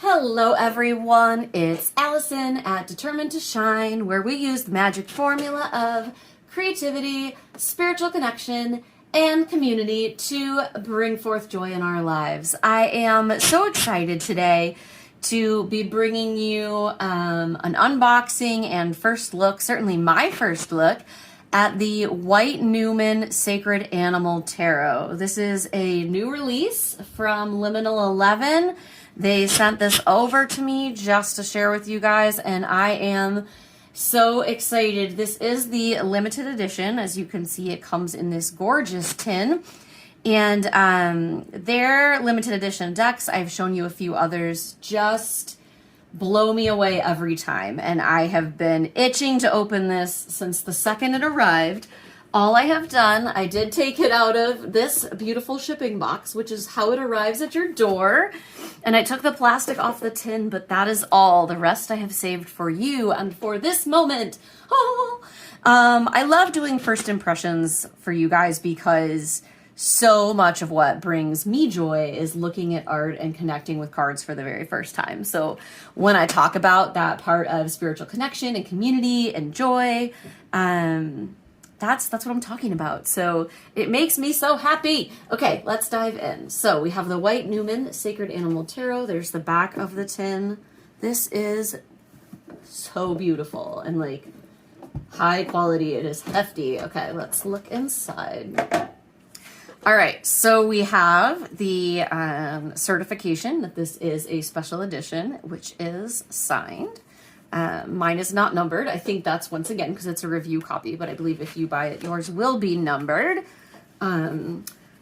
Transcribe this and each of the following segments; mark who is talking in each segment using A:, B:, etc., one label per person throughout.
A: Hello everyone, it's Allison at Determined to Shine, where we use the magic formula of creativity, spiritual connection, and community to bring forth joy in our lives. I am so excited today to be bringing you an unboxing and first look, certainly my first look, at the White Numen Sacred Animal Tarot. This is a new release from Liminal 11. They sent this over to me just to share with you guys, and I am so excited. This is the limited edition. As you can see, it comes in this gorgeous tin. And their limited edition decks, I've shown you a few others, just blow me away every time. And I have been itching to open this since the second it arrived. All I have done, I did take it out of this beautiful shipping box, which is how it arrives at your door. And I took the plastic off the tin, but that is all. The rest I have saved for you and for this moment. Oh, I love doing first impressions for you guys because so much of what brings me joy is looking at art and connecting with cards for the very first time. So when I talk about that part of spiritual connection and community and joy, that's what I'm talking about. So it makes me so happy. Okay, let's dive in. So we have the White Numen Sacred Animal Tarot. There's the back of the tin. This is so beautiful and like high quality. It is hefty. Okay, let's look inside. All right, so we have the certification that this is a special edition, which is signed. Mine is not numbered. I think that's once again because it's a review copy, but I believe if you buy it, yours will be numbered.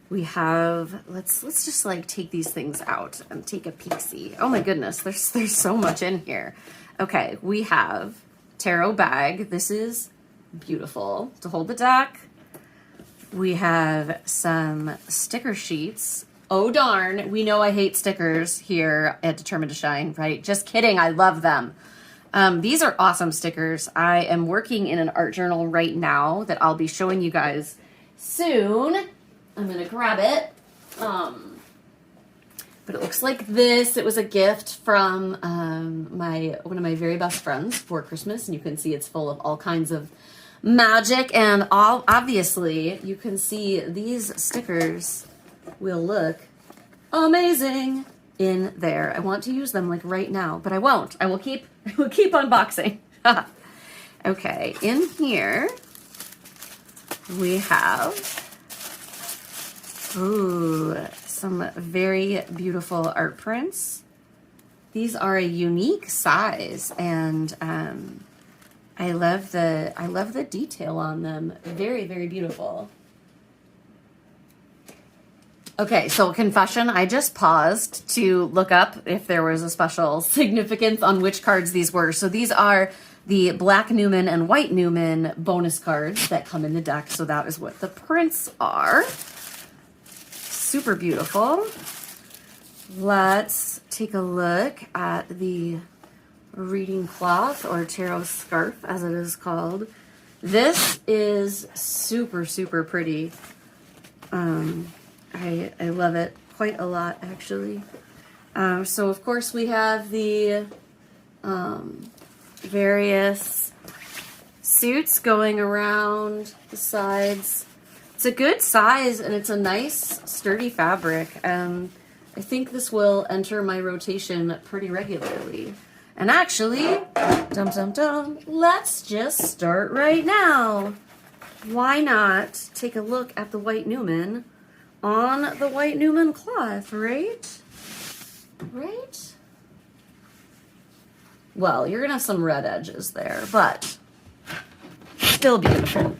A: We have, let's just like take these things out and take a peek-see. Oh my goodness, there's so much in here. Okay, we have tarot bag. This is beautiful to hold the deck. We have some sticker sheets. Oh darn, we know I hate stickers here at Determined to Shine, right? Just kidding, I love them. These are awesome stickers. I am working in an art journal right now that I'll be showing you guys soon. I'm gonna grab it. But it looks like this. It was a gift from one of my very best friends for Christmas, and you can see it's full of all kinds of magic, and obviously you can see these stickers will look amazing in there. I want to use them like right now, but I won't. I will keep unboxing. Okay, in here we have some very beautiful art prints. These are a unique size, and I love the detail on them. Very, very beautiful. Okay, so confession, I just paused to look up if there was a special significance on which cards these were. So these are the Black Numen and White Numen bonus cards that come in the deck. So that is what the prints are. Super beautiful. Let's take a look at the reading cloth, or tarot scarf as it is called. This is super, super pretty. I love it quite a lot, actually. So of course we have the various suits going around the sides. It's a good size and it's a nice sturdy fabric. I think this will enter my rotation pretty regularly. And actually, let's just start right now. Why not take a look at the White Numen on the White Numen cloth, right? Right? Well, you're gonna have some red edges there, but still beautiful.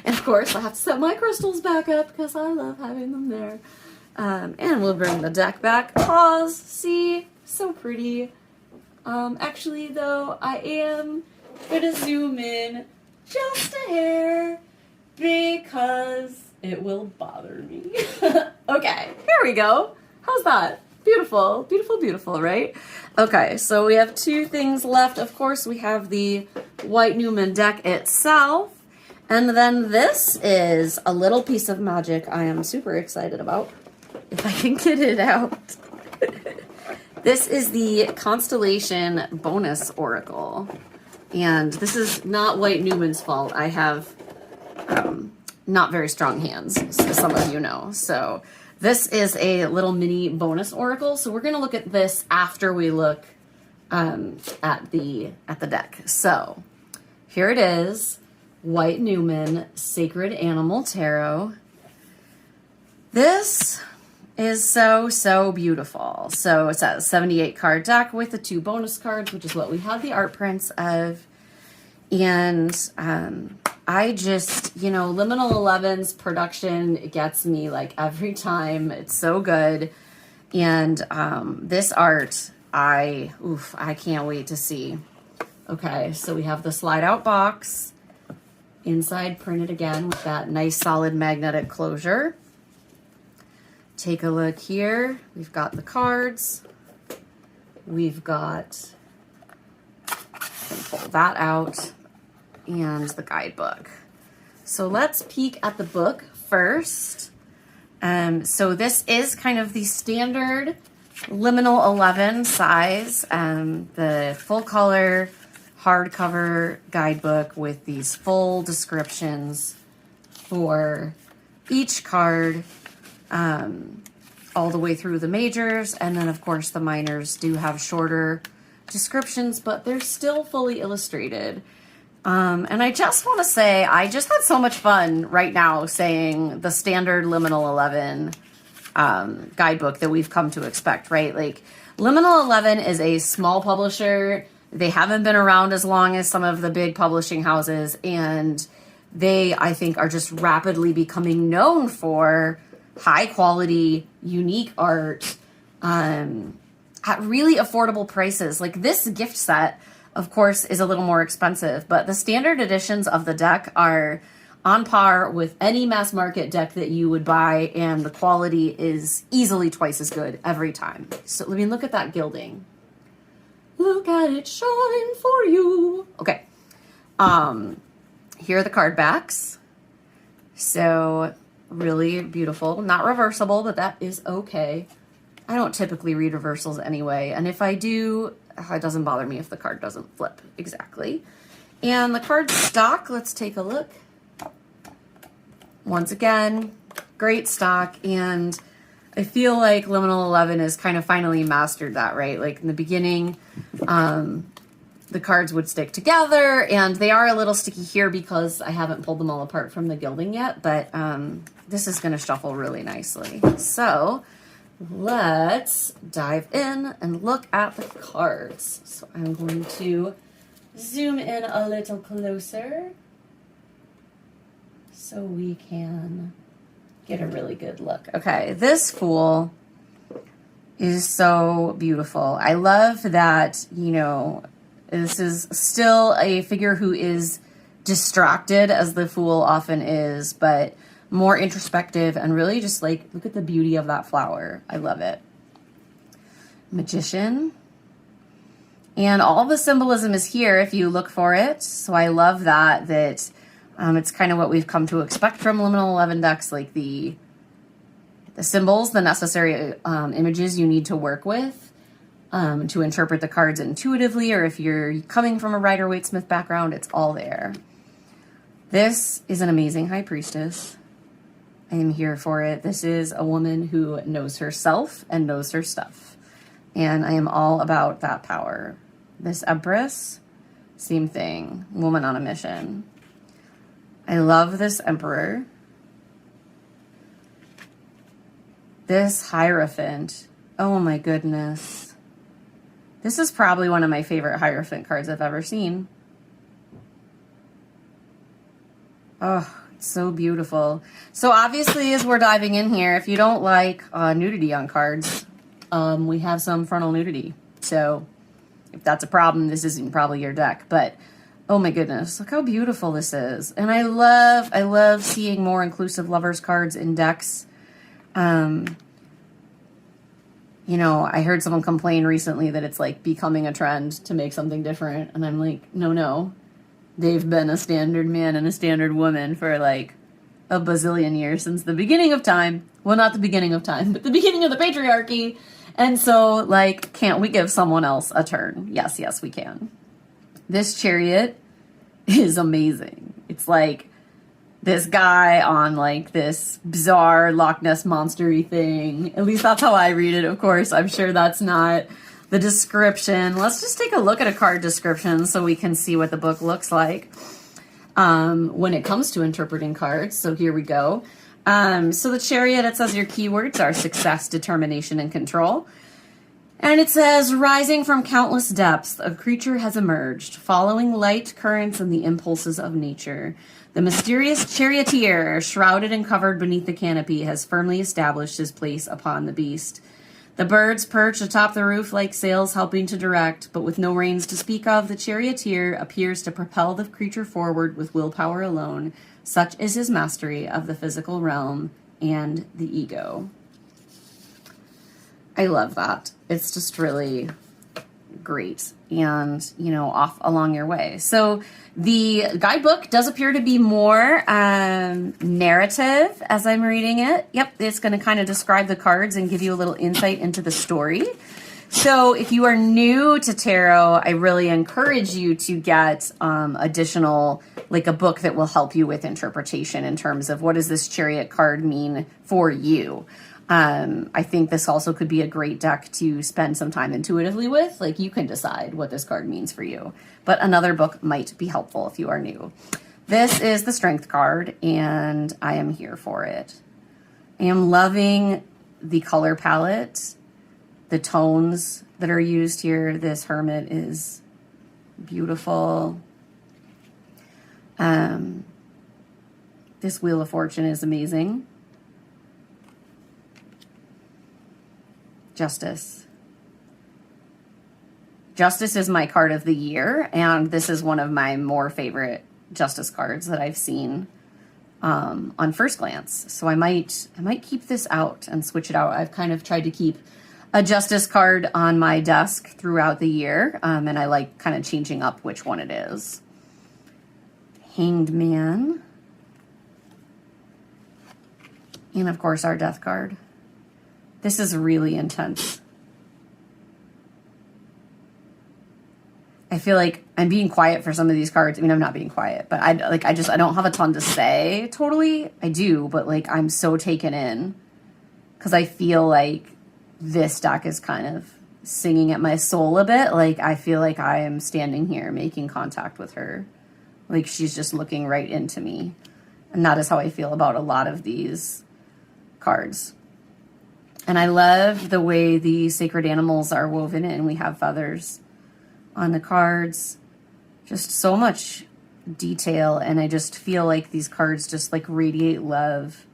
A: And of course, I have to set my crystals back up because I love having them there. And we'll bring the deck back. Pause. See? So pretty. Actually, though, I am gonna zoom in just a hair because it will bother me. Okay, here we go. How's that? Beautiful, beautiful, beautiful, right? Okay, so we have two things left. Of course, we have the White Numen deck itself. And then this is a little piece of magic I am super excited about, if I can get it out. This is the Constellation bonus oracle. And this is not White Numen's fault. I have not very strong hands, as some of you know. So this is a little mini bonus oracle. So we're going to look at this after we look at the deck. So here it is, White Numen Sacred Animal Tarot. This is so beautiful. So it's a 78 card deck with the 2 bonus cards, which is what we have the art prints of. And I just, you know, Liminal 11's production gets me like every time. It's so good. And this art, I can't wait to see. Okay, so we have the slide out box. Inside printed again with that nice solid magnetic closure. Take a look here. We've got the cards. We've got, pull that out, and the guidebook. So let's peek at the book first. So this is kind of the standard Liminal 11 size, the full color hardcover guidebook with these full descriptions for each card, all the way through the majors. And then of course the minors do have shorter descriptions, but they're still fully illustrated. And I just want to say, I just had so much fun right now saying the standard Liminal 11 guidebook that we've come to expect, right? Like Liminal 11 is a small publisher. They haven't been around as long as some of the big publishing houses, and they, I think, are just rapidly becoming known for high quality, unique art at really affordable prices. Like this gift set, of course, is a little more expensive, but the standard editions of the deck are on par with any mass market deck that you would buy, and the quality is easily twice as good every time. So let me look at that gilding. Look at it shine for you. Okay. Here are the card backs. So really beautiful, not reversible, but that is okay. I don't typically read reversals anyway, and if I do, it doesn't bother me if the card doesn't flip exactly. And the card stock, let's take a look. Once again, great stock, and I feel like Liminal 11 has kind of finally mastered that, right? Like in the beginning, the cards would stick together, and they are a little sticky here because I haven't pulled them all apart from the gilding yet, but this is going to shuffle really nicely. So let's dive in and look at the cards. So I'm going to zoom in a little closer so we can get a really good look. Okay, this Fool is so beautiful. I love that, you know, this is still a figure who is distracted, as the Fool often is, but more introspective and really just like, look at the beauty of that flower. I love it. Magician. And all the symbolism is here if you look for it. So I love that it's kind of what we've come to expect from Liminal 11 decks, like the symbols, the necessary images you need to work with to interpret the cards intuitively, or if you're coming from a Rider-Waite-Smith background, it's all there. This is an amazing High Priestess. I am here for it. This is a woman who knows herself and knows her stuff, and I am all about that power. This Empress, same thing, woman on a mission. I love this Emperor. This Hierophant, oh my goodness. This is probably one of my favorite Hierophant cards I've ever seen. Oh, it's so beautiful. So obviously, as we're diving in here, if you don't like nudity on cards, we have some frontal nudity. So if that's a problem, this isn't probably your deck. But oh my goodness, look how beautiful this is. And I love seeing more inclusive lovers cards in decks. You know, I heard someone complain recently that it's like becoming a trend to make something different. And I'm like, no. They've been a standard man and a standard woman for like a bazillion years, since the beginning of time. Well, not the beginning of time, but the beginning of the patriarchy. And so, like, can't we give someone else a turn? Yes, yes, we can. This chariot is amazing. It's like this guy on like this bizarre Loch Ness monster-y thing. At least that's how I read it, of course. I'm sure that's not the description. Let's just take a look at a card description so we can see what the book looks like when it comes to interpreting cards. So here we go. So the chariot, it says your keywords are success, determination, and control. And it says, rising from countless depths, a creature has emerged, following light currents and the impulses of nature. The mysterious charioteer, shrouded and covered beneath the canopy, has firmly established his place upon the beast. The birds perch atop the roof like sails helping to direct, but with no reins to speak of, the charioteer appears to propel the creature forward with willpower alone. Such is his mastery of the physical realm and the ego. I love that. It's just really great and, you know, off along your way. So the guidebook does appear to be more narrative as I'm reading it. Yep, it's going to kind of describe the cards and give you a little insight into the story. So if you are new to tarot, I really encourage you to get additional, like a book that will help you with interpretation in terms of what does this chariot card mean for you. I think this also could be a great deck to spend some time intuitively with. Like, you can decide what this card means for you. But another book might be helpful if you are new. This is the Strength card, and I am here for it. I am loving the color palette, the tones that are used here. This Hermit is beautiful. This Wheel of Fortune is amazing. Justice. Justice is my card of the year, and this is one of my more favorite Justice cards that I've seen on first glance. So I might keep this out and switch it out. I've kind of tried to keep a Justice card on my desk throughout the year, and I like kind of changing up which one it is. Hanged Man. And of course our Death card. This is really intense. I feel like I'm being quiet for some of these cards. I mean, I'm not being quiet, but I don't have a ton to say. Totally, I do, but like I'm so taken in because I feel like this deck is kind of singing at my soul a bit. Like I feel like I am standing here making contact with her. Like she's just looking right into me. And that is how I feel about a lot of these cards. And I love the way the sacred animals are woven in. We have feathers on the cards. Just so much detail. And I just feel like these cards just like radiate love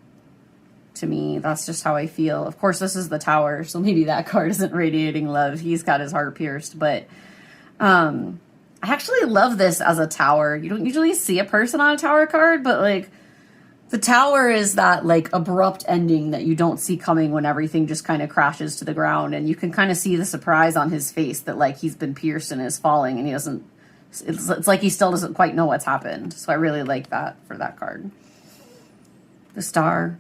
A: to me. That's just how I feel. Of course, this is the Tower, so maybe that card isn't radiating love. He's got his heart pierced. But I actually love this as a Tower. You don't usually see a person on a Tower card, but like the Tower is that like abrupt ending that you don't see coming when everything just kind of crashes to the ground, and you can kind of see the surprise on his face that like he's been pierced and is falling, and he doesn't. It's like he still doesn't quite know what's happened. So I really like that for that card. The Star.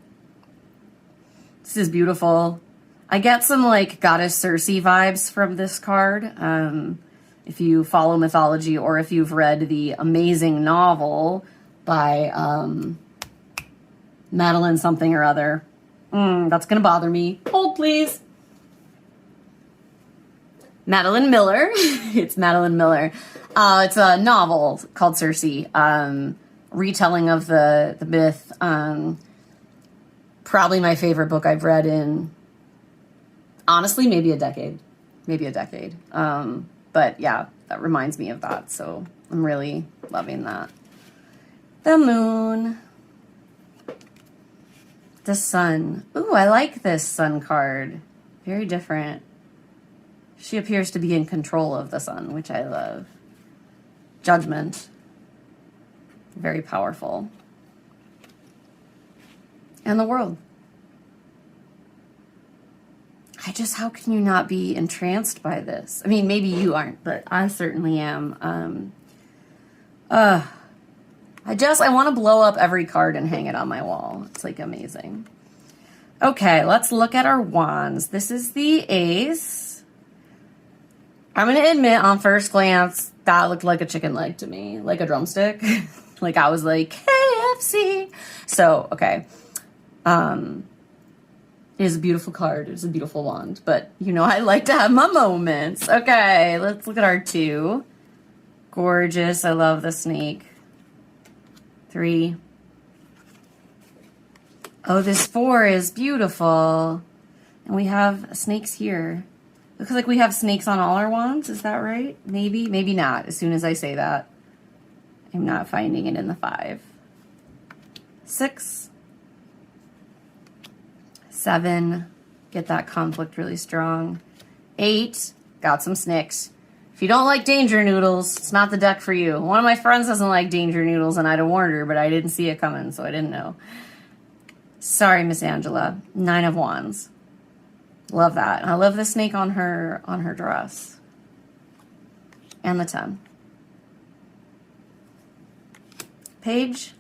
A: This is beautiful. I get some like Goddess Circe vibes from this card. If you follow mythology or if you've read the amazing novel by Madeline something or other. That's going to bother me. Hold, please. Madeline Miller. It's Madeline Miller. It's a novel called Circe. Retelling of the myth. Probably my favorite book I've read in, honestly, maybe a decade. But yeah, that reminds me of that. So I'm really loving that. The Moon. The Sun. Ooh, I like this Sun card. Very different. She appears to be in control of the Sun, which I love. Judgment. Very powerful. And the World. How can you not be entranced by this? I mean, maybe you aren't, but I certainly am. I want to blow up every card and hang it on my wall. It's like amazing. Okay, let's look at our wands. This is the ace. I'm going to admit on first glance, that looked like a chicken leg to me, like a drumstick. Like I was like, KFC. So, okay. It is a beautiful card. It's a beautiful wand. But, you know, I like to have my moments. Okay, let's look at our 2. Gorgeous. I love the snake. 3. Oh, this 4 is beautiful. And we have snakes here. Looks like we have snakes on all our wands. Is that right? Maybe, maybe not. As soon as I say that, I'm not finding it in the 5. 6. 7. Get that conflict really strong. 8. Got some snakes. If you don't like danger noodles, it's not the deck for you. One of my friends doesn't like danger noodles, and I'd have warned her, but I didn't see it coming, so I didn't know. Sorry, Miss Angela. 9 of wands. Love that. I love the snake on her dress. And the 10. Page.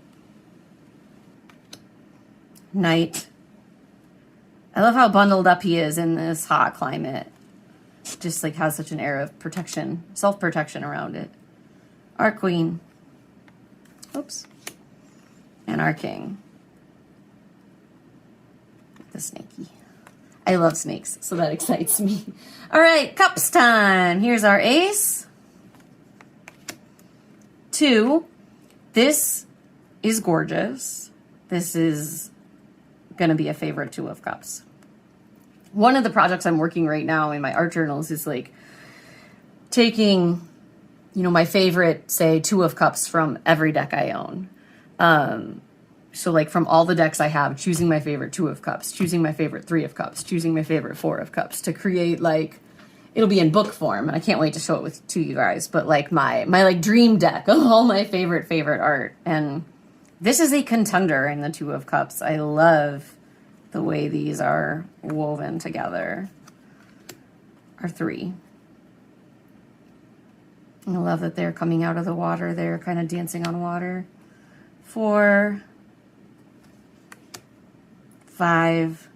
A: Knight. I love how bundled up he is in this hot climate. Just like has such an air of protection, self-protection around it. Our queen. Oops. And our king. The snaky. I love snakes, so that excites me. All right, cups time. Here's our ace. 2. This is gorgeous. This is going to be a favorite 2 of cups. One of the projects I'm working right now in my art journals is like taking, you know, my favorite, say, 2 of cups from every deck I own. So like from all the decks I have, choosing my favorite 2 of cups, choosing my favorite 3 of cups, choosing my favorite 4 of cups to create like, it'll be in book form, and I can't wait to show it to you guys, but like my like dream deck of all my favorite art. And this is a contender in the 2 of cups. I love the way these are woven together. Our 3. I love that they're coming out of the water. They're kind of dancing on water. 4. 5.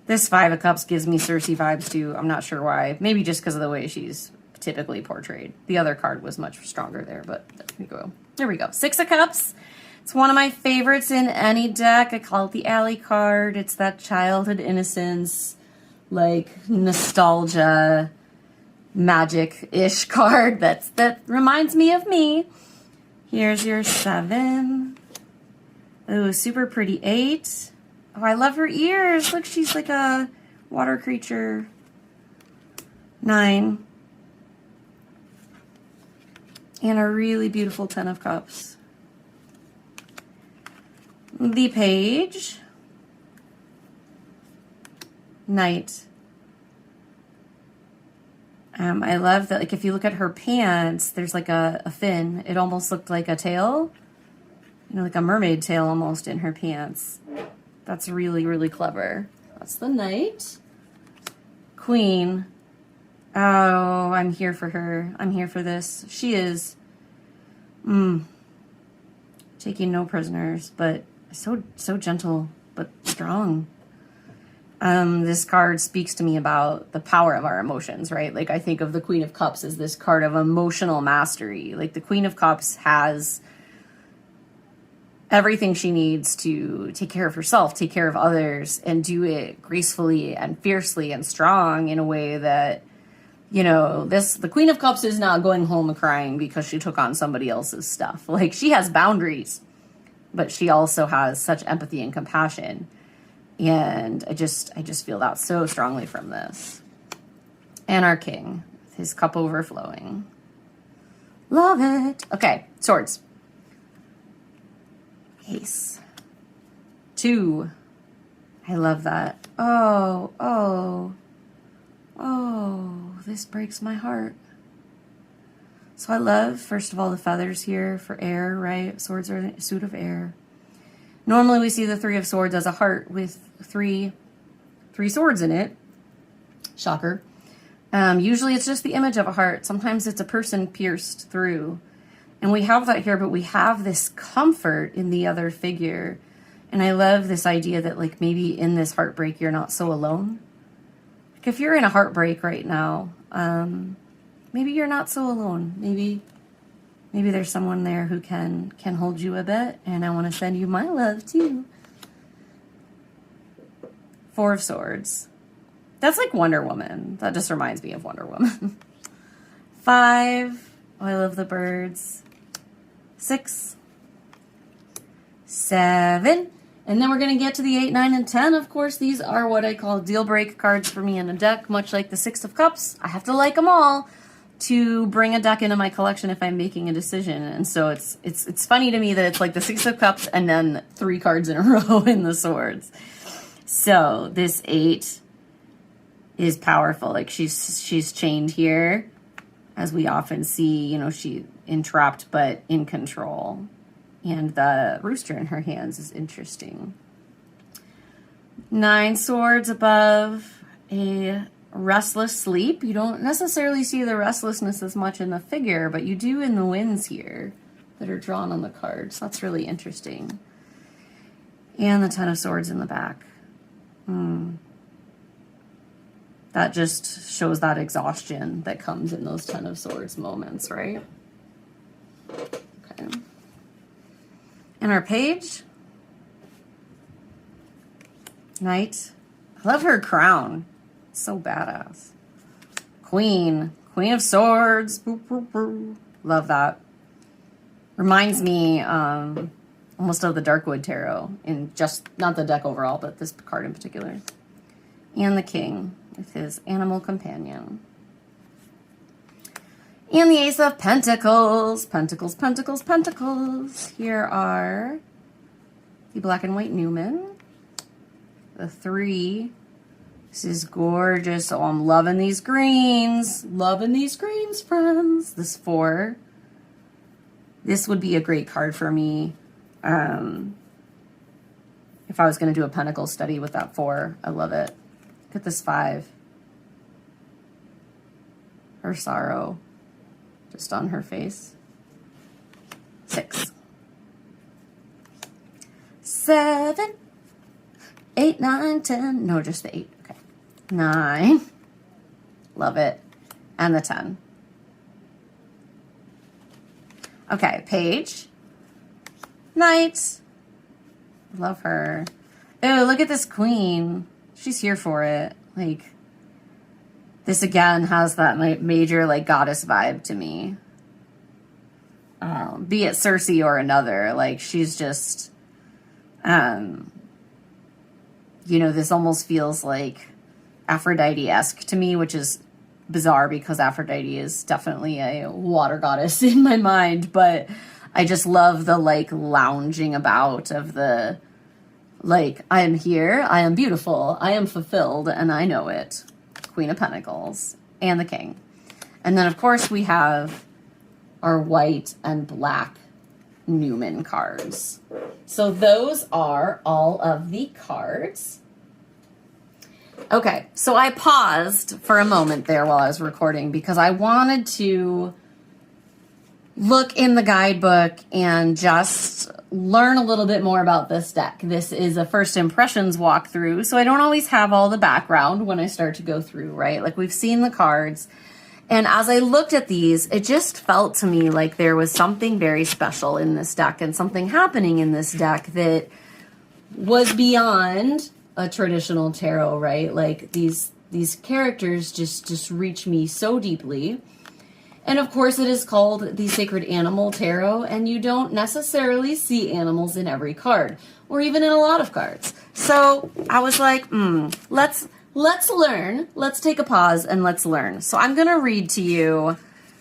A: This 5 of cups gives me Cersei vibes too. I'm not sure why. Maybe just because of the way she's typically portrayed. The other card was much stronger there, but there we go. There we go. 6 of cups. It's one of my favorites in any deck. I call it the alley card. It's that childhood innocence, like nostalgia, magic-ish card that reminds me of me. Here's your 7. Ooh, super pretty 8. Oh, I love her ears. Look, she's like a water creature. 9. And a really beautiful 10 of cups. The page. Knight. I love that, like, if you look at her pants, there's like a fin. It almost looked like a tail. You know, like a mermaid tail almost in her pants. That's really, really clever. That's the knight. Queen. Oh, I'm here for her. I'm here for this. She is taking no prisoners, but so gentle, but strong. This card speaks to me about the power of our emotions, right? Like I think of the Queen of Cups as this card of emotional mastery. Like the Queen of Cups has everything she needs to take care of herself, take care of others, and do it gracefully and fiercely and strong in a way that, you know, the Queen of Cups is not going home crying because she took on somebody else's stuff. Like she has boundaries, but she also has such empathy and compassion. And I just feel that so strongly from this. And our king, with his cup overflowing. Love it. Okay, swords. Ace. 2. I love that. Oh, this breaks my heart. So I love, first of all, the feathers here for air, right? Swords are a suit of air. Normally we see the 3 of swords as a heart with three swords in it. Shocker. Usually it's just the image of a heart. Sometimes it's a person pierced through. And we have that here, but we have this comfort in the other figure. And I love this idea that like maybe in this heartbreak, you're not so alone. Like if you're in a heartbreak right now, maybe you're not so alone. Maybe there's someone there who can hold you a bit. And I want to send you my love too. Four of Swords. That's like Wonder Woman. That just reminds me of Wonder Woman. 5. Oh, I love the birds. 6. 7. And then we're going to get to the 8, 9, and 10. Of course, these are what I call deal break cards for me in a deck, much like the 6 of Cups. I have to like them all to bring a deck into my collection if I'm making a decision. And so it's funny to me that it's like the 6 of Cups and then 3 cards in a row in the Swords. So this 8 is powerful. Like she's chained here, as we often see, you know, she entrapped but in control. And the rooster in her hands is interesting. 9 swords above, a restless sleep. You don't necessarily see the restlessness as much in the figure, but you do in the winds here that are drawn on the cards. That's really interesting. And the 10 of swords in the back. That just shows that exhaustion that comes in those 10 of swords moments, right? Okay. And our page, Knight. I love her crown. It's so badass. Queen. Queen of Swords. Boop, boop, boop. Love that. Reminds me almost of the Darkwood Tarot. In just, not the deck overall, but this card in particular. And the King with his animal companion. And the Ace of Pentacles. Pentacles, Pentacles, Pentacles. Here are the black and white Numen. The 3. This is gorgeous. Oh, I'm loving these greens. Loving these greens, friends. This 4. This would be a great card for me. If I was going to do a Pentacle study with that 4. I love it. Look at this 5. Her sorrow. Just on her face. 6. 7. 8, 9, 10. No, just the 8. Okay. 9. Love it. And the 10. Okay, page. Knight. Love her. Oh, look at this queen. She's here for it. Like, this again has that major like goddess vibe to me. Be it Cersei or another, like she's just, you know, this almost feels like Aphrodite-esque to me, which is bizarre because Aphrodite is definitely a water goddess in my mind, but I just love the like lounging about of the, like, I am here, I am beautiful, I am fulfilled, and I know it. Queen of Pentacles, and the King. And then, of course, we have our white and black Numen cards. So those are all of the cards. Okay, so I paused for a moment there while I was recording because I wanted to look in the guidebook and just learn a little bit more about this deck. This is a first impressions walkthrough, so I don't always have all the background when I start to go through, right? Like we've seen the cards, and as I looked at these, it just felt to me like there was something very special in this deck and something happening in this deck that was beyond a traditional tarot, right? Like these characters just reach me so deeply. And of course, it is called the Sacred Animal Tarot, and you don't necessarily see animals in every card, or even in a lot of cards. So I was like, let's learn. Let's take a pause and let's learn. So I'm going to read to you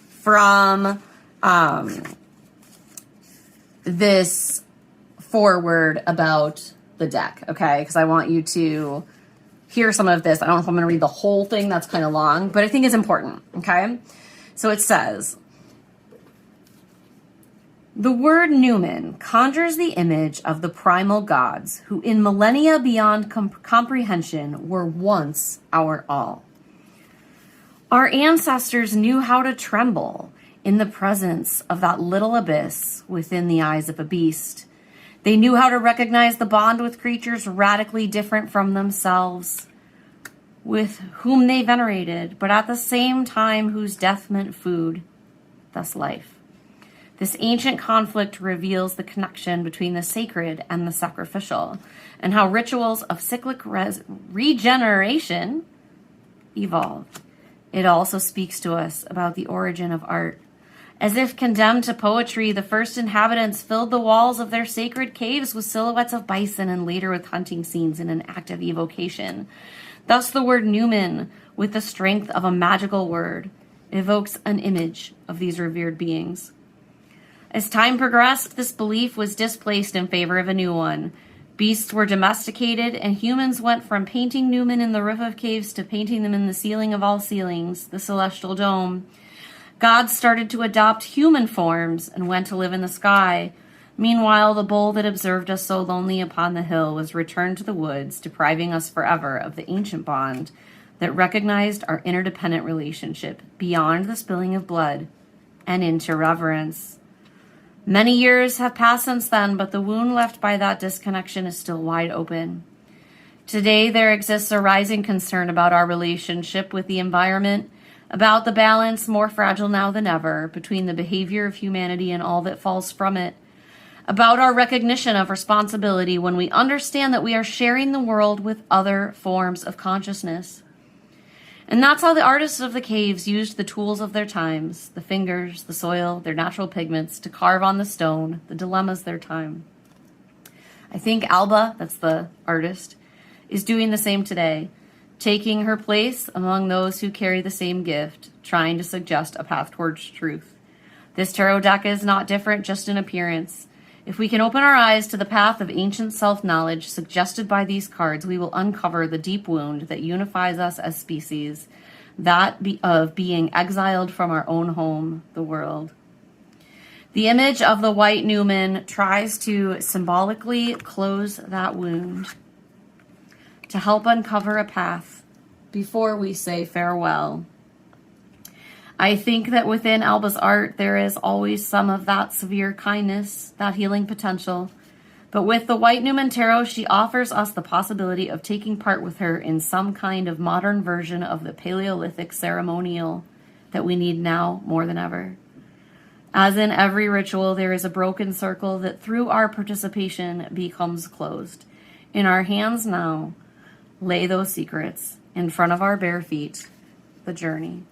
A: from this foreword about the deck, okay? Because I want you to hear some of this. I don't know if I'm going to read the whole thing. That's kind of long, but I think it's important, okay? So it says, the word Numen conjures the image of the primal gods who in millennia beyond comprehension were once our all. Our ancestors knew how to tremble in the presence of that little abyss within the eyes of a beast. They knew how to recognize the bond with creatures radically different from themselves, with whom they venerated, but at the same time whose death meant food, thus life. This ancient conflict reveals the connection between the sacred and the sacrificial, and how rituals of cyclic regeneration evolved. It also speaks to us about the origin of art. As if condemned to poetry, the first inhabitants filled the walls of their sacred caves with silhouettes of bison and later with hunting scenes in an act of evocation. Thus the word Numen, with the strength of a magical word, evokes an image of these revered beings. As time progressed, this belief was displaced in favor of a new one. Beasts were domesticated, and humans went from painting Numen in the roof of caves to painting them in the ceiling of all ceilings, the celestial dome. Gods started to adopt human forms and went to live in the sky. Meanwhile, the bull that observed us so lonely upon the hill was returned to the woods, depriving us forever of the ancient bond that recognized our interdependent relationship beyond the spilling of blood and into reverence. Many years have passed since then, but the wound left by that disconnection is still wide open. Today, there exists a rising concern about our relationship with the environment, about the balance, more fragile now than ever, between the behavior of humanity and all that falls from it, about our recognition of responsibility when we understand that we are sharing the world with other forms of consciousness. And that's how the artists of the caves used the tools of their times, the fingers, the soil, their natural pigments, to carve on the stone the dilemmas of their time. I think Alba, that's the artist, is doing the same today, taking her place among those who carry the same gift, trying to suggest a path towards truth. This tarot deck is not different just in appearance. If we can open our eyes to the path of ancient self-knowledge suggested by these cards, we will uncover the deep wound that unifies us as species, that of being exiled from our own home, the world. The image of the white Numen tries to symbolically close that wound, to help uncover a path before we say farewell. I think that within Alba's art, there is always some of that severe kindness, that healing potential. But with the White Numen Tarot, she offers us the possibility of taking part with her in some kind of modern version of the Paleolithic ceremonial that we need now more than ever. As in every ritual, there is a broken circle that through our participation becomes closed. In our hands now, lay those secrets. In front of our bare feet, the journey.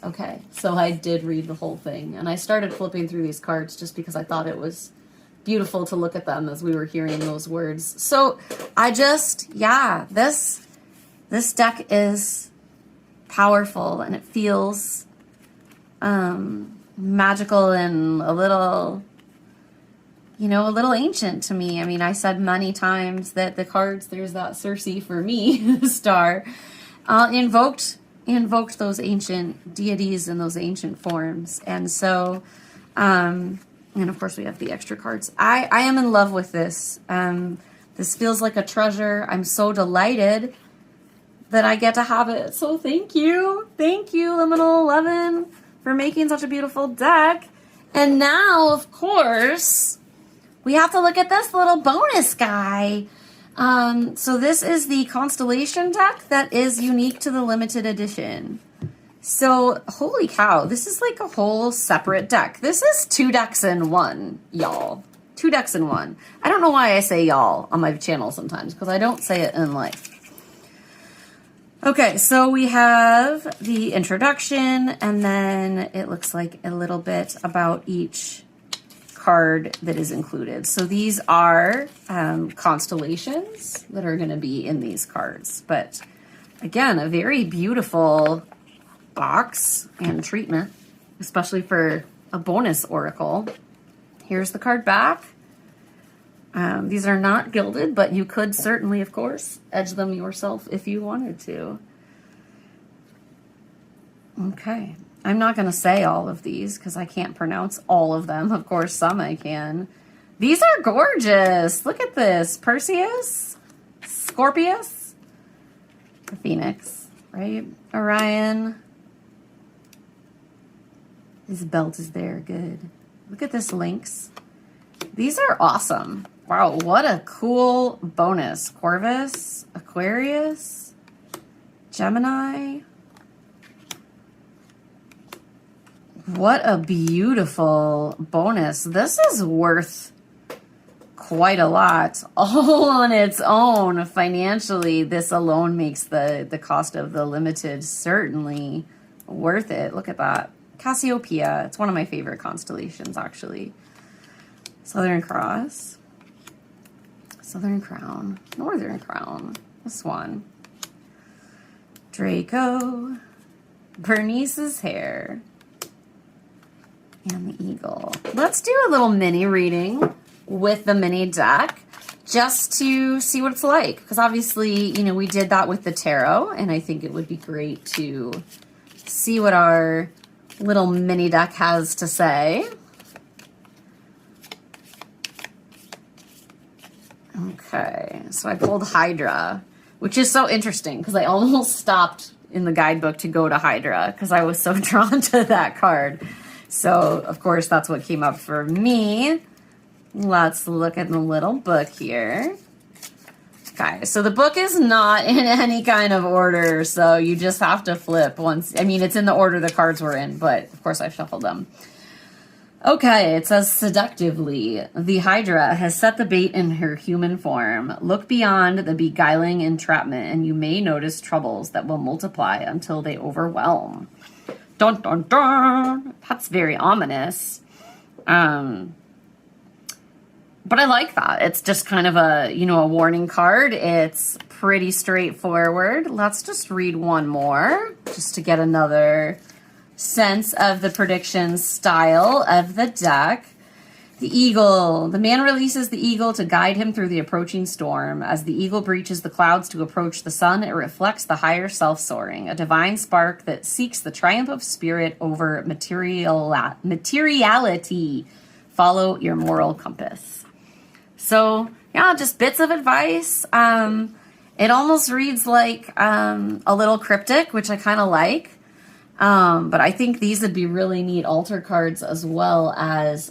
A: Okay, so I did read the whole thing, and I started flipping through these cards just because I thought it was beautiful to look at them as we were hearing those words. So I just, this deck is powerful, and it feels magical and a little ancient to me. I mean, I said many times that the cards, there's that Circe for me, star, invoked those ancient deities and those ancient forms. And so, and of course we have the extra cards. I am in love with this. This feels like a treasure. I'm so delighted that I get to have it. So thank you. Thank you, Liminal 11, for making such a beautiful deck. And now, of course, we have to look at this little bonus guy. So this is the Constellation deck that is unique to the limited edition. So, holy cow, this is like a whole separate deck. This is 2 decks in one, y'all. 2 decks in one. I don't know why I say y'all on my channel sometimes, because I don't say it in life. Okay, so we have the introduction, and then it looks like a little bit about each card that is included. So these are constellations that are going to be in these cards. But again, a very beautiful box and treatment, especially for a bonus oracle. Here's the card back. These are not gilded, but you could certainly, of course, edge them yourself if you wanted to. Okay. I'm not going to say all of these because I can't pronounce all of them. Of course, some I can. These are gorgeous. Look at this. Perseus, Scorpius, the Phoenix, right? Orion. His belt is there. Good. Look at this Lynx. These are awesome. Wow, what a cool bonus. Corvus, Aquarius, Gemini. What a beautiful bonus. This is worth quite a lot all on its own. Financially, this alone makes the cost of the limited certainly worth it. Look at that. Cassiopeia. It's one of my favorite constellations, actually. Southern Cross. Southern Crown. Northern Crown. This one. Draco. Bernice's hair. And the eagle. Let's do a little mini reading with the mini deck just to see what it's like. Because obviously, you know, we did that with the tarot, and I think it would be great to see what our little mini deck has to say. Okay, so I pulled Hydra, which is so interesting because I almost stopped in the guidebook to go to Hydra because I was so drawn to that card. So, of course, that's what came up for me. Let's look at the little book here. Okay, so the book is not in any kind of order, so you just have to flip once. I mean, it's in the order the cards were in, but of course I shuffled them. Okay, it says seductively, the Hydra has set the bait in her human form. Look beyond the beguiling entrapment, and you may notice troubles that will multiply until they overwhelm. Dun, dun, dun. That's very ominous. But I like that. It's just kind of a, you know, a warning card. It's pretty straightforward. Let's just read one more just to get another sense of the prediction style of the deck. The eagle. The man releases the eagle to guide him through the approaching storm. As the eagle breaches the clouds to approach the sun, it reflects the higher self soaring, a divine spark that seeks the triumph of spirit over materiality. Follow your moral compass. So, yeah, just bits of advice. It almost reads like a little cryptic, which I kind of like. But I think these would be really neat altar cards as well as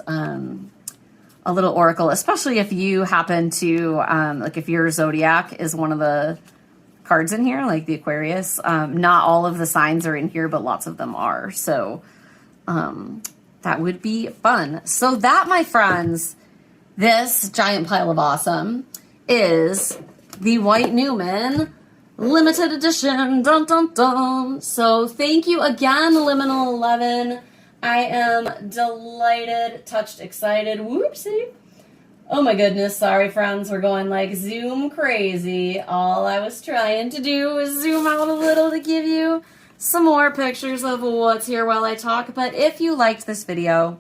A: a little oracle, especially if you happen to, like if your zodiac is one of the cards in here, like the Aquarius. Not all of the signs are in here, but lots of them are. So that would be fun. So that, my friends, this giant pile of awesome is the White Numen limited edition. Dun, dun, dun. So thank you again, Liminal 11. I am delighted, touched, excited. Whoopsie. Oh my goodness. Sorry, friends. We're going like Zoom crazy. All I was trying to do was zoom out a little to give you some more pictures of what's here while I talk. But if you liked this video,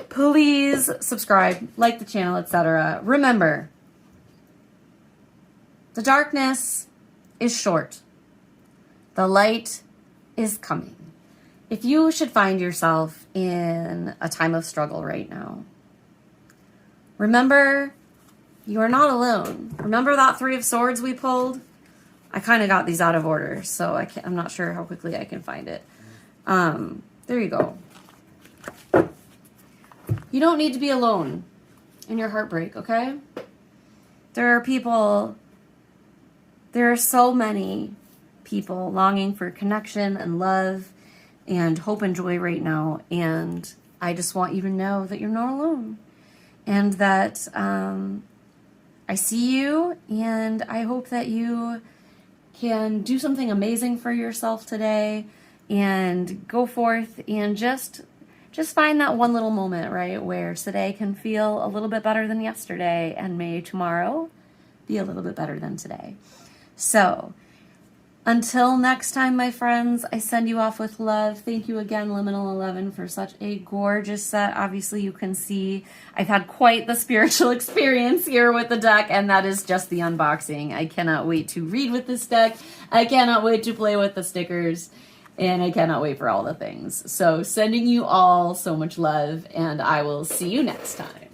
A: please subscribe, like the channel, etc. Remember, the darkness is short. The light is coming. If you should find yourself in a time of struggle right now, remember you are not alone. Remember that Three of Swords we pulled? I kind of got these out of order, so I'm not sure how quickly I can find it. There you go. You don't need to be alone in your heartbreak, okay? There are so many people longing for connection and love and hope and joy right now. And I just want you to know that you're not alone. And that I see you, and I hope that you can do something amazing for yourself today and go forth and just find that one little moment, right, where today can feel a little bit better than yesterday, and may tomorrow be a little bit better than today. So, until next time, my friends, I send you off with love. Thank you again, Liminal 11, for such a gorgeous set. Obviously, you can see I've had quite the spiritual experience here with the deck, and that is just the unboxing. I cannot wait to read with this deck. I cannot wait to play with the stickers. And I cannot wait for all the things. So sending you all so much love, and I will see you next time.